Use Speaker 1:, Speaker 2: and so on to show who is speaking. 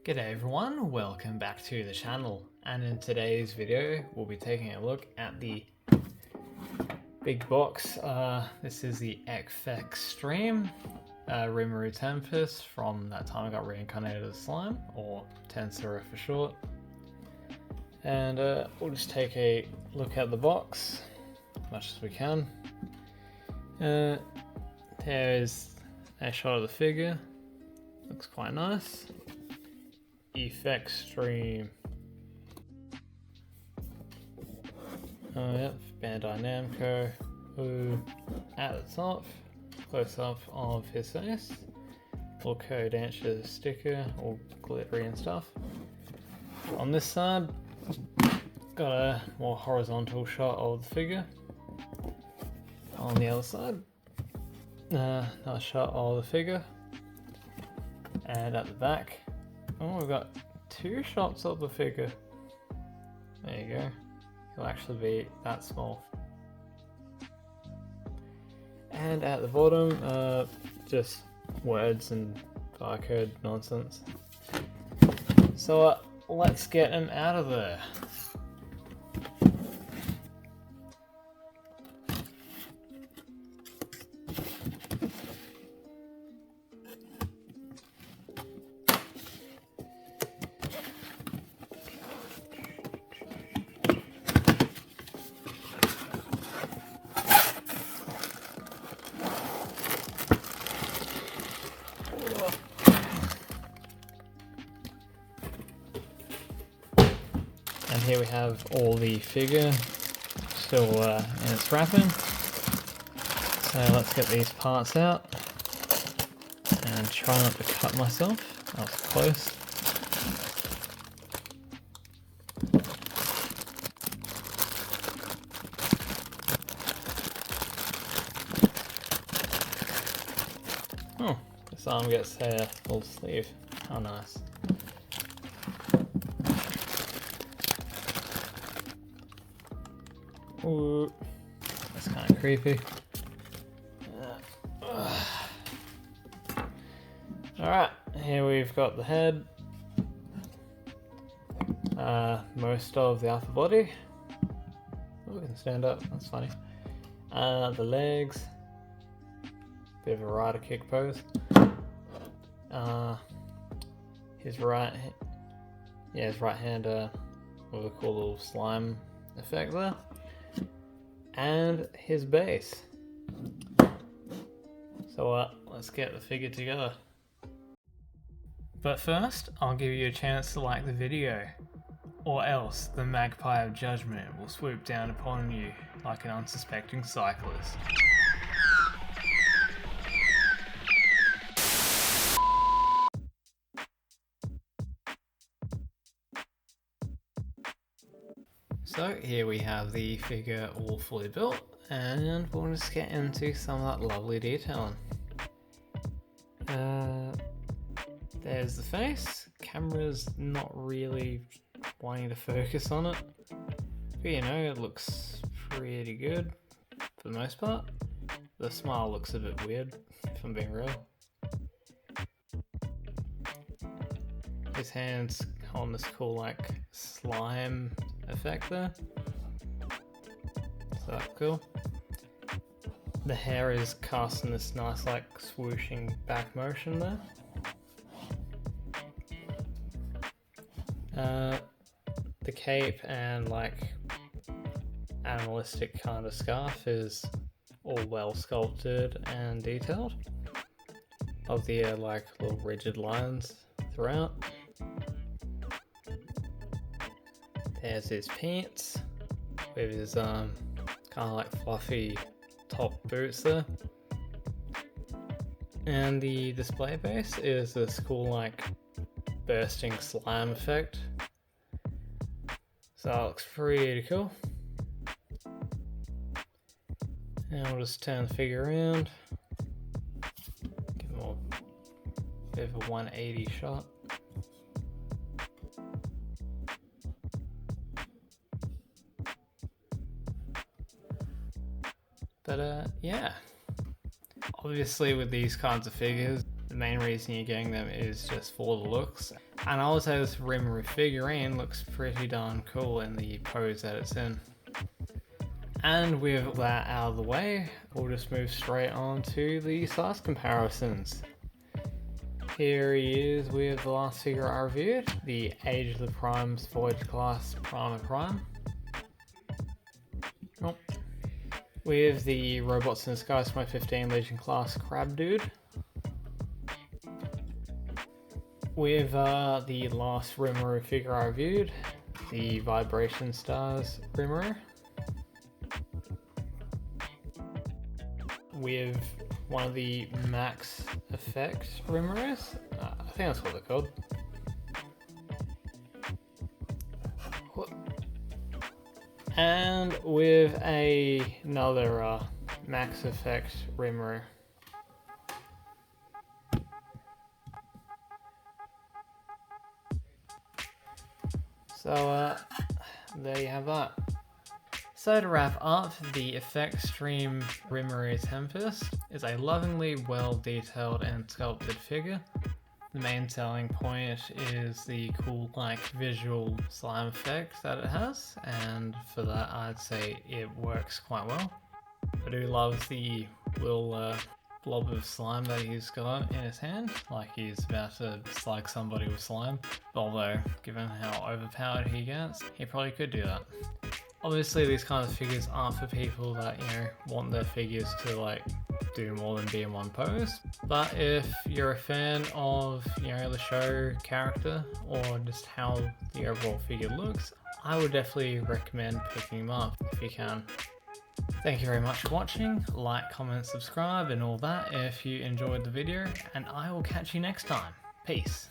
Speaker 1: G'day everyone, welcome back to the channel, and in today's video we'll be taking a look at the big box. This is the Effectreme Rimuru Tempest from that time I got Reincarnated as Slime, or Tensura for short. And we'll just take a look at the box as much as we can. There's a shot of the figure, looks quite nice. Effectreme. Oh yep, Bandai Namco. Ooh. At the top, close up of his face. Little code answer sticker, all glittery and stuff. On this side, got a more horizontal shot of the figure. On the other side, another shot of the figure. And at the back, oh, we've got two shots of the figure. There you go. He'll actually be that small. And at the bottom, just words and barcode nonsense. So let's get him out of there. And here we have all the figure still in its wrapping. So let's get these parts out and try not to cut myself. That was close. Oh, this arm gets a full sleeve. How nice. Ooh, that's kind of creepy. Alright, here we've got the head, most of the upper body. Oh, we can stand up, that's funny. The legs, bit of a rider kick pose. His right hand with a cool little slime effect there. And his base. So let's get the figure together. But first, I'll give you a chance to like the video, or else the magpie of judgment will swoop down upon you like an unsuspecting cyclist. So here we have the figure all fully built, and we'll just get into some of that lovely detailing. There's the face. Camera's not really wanting to focus on it, but you know, it looks pretty good for the most part. The smile looks a bit weird, if I'm being real. His hands on this cool like slime effect there. So that's cool. The hair is cast in this nice like swooshing back motion there. The cape and like animalistic kind of scarf is all well sculpted and detailed. Of the like little rigid lines throughout. There's his pants with his kind of like fluffy top boots there. And the display base is this cool like bursting slime effect. So that looks pretty cool. And we'll just turn the figure around. Give him a bit of a 180 shot. But yeah, obviously with these kinds of figures, The main reason you're getting them is just for the looks. And I would say this Rimuru figurine looks pretty darn cool in the pose that it's in. And with that out of the way, we'll just move straight on to the size comparisons. Here he is with the last figure I reviewed, the Age of the Primes Voyage Class Primer Prime. Oh. With the Robots in Disguise 2015 Legion Class Crab Dude. With the last Rimuru figure I reviewed, the Vibration Stars Rimuru. With one of the Max Effect Rimurus, I think that's what they're called. And with another Max Effect Rimuru. So there you have that. So to wrap up, the Effectreme Rimuru Tempest is a lovingly well detailed and sculpted figure. The main selling point is the cool visual slime effect that it has, and for that I'd say it works quite well. I do love the little blob of slime that he's got in his hand, like he's about to slag somebody with slime. Although, given how overpowered he gets, he probably could do that. Obviously these kinds of figures aren't for people that, want their figures to do more than be in one pose. But if you're a fan of, the show character or just how the overall figure looks, I would definitely recommend picking them up if you can. Thank you very much for watching. Like, comment, subscribe and all that if you enjoyed the video, and I will catch you next time. Peace.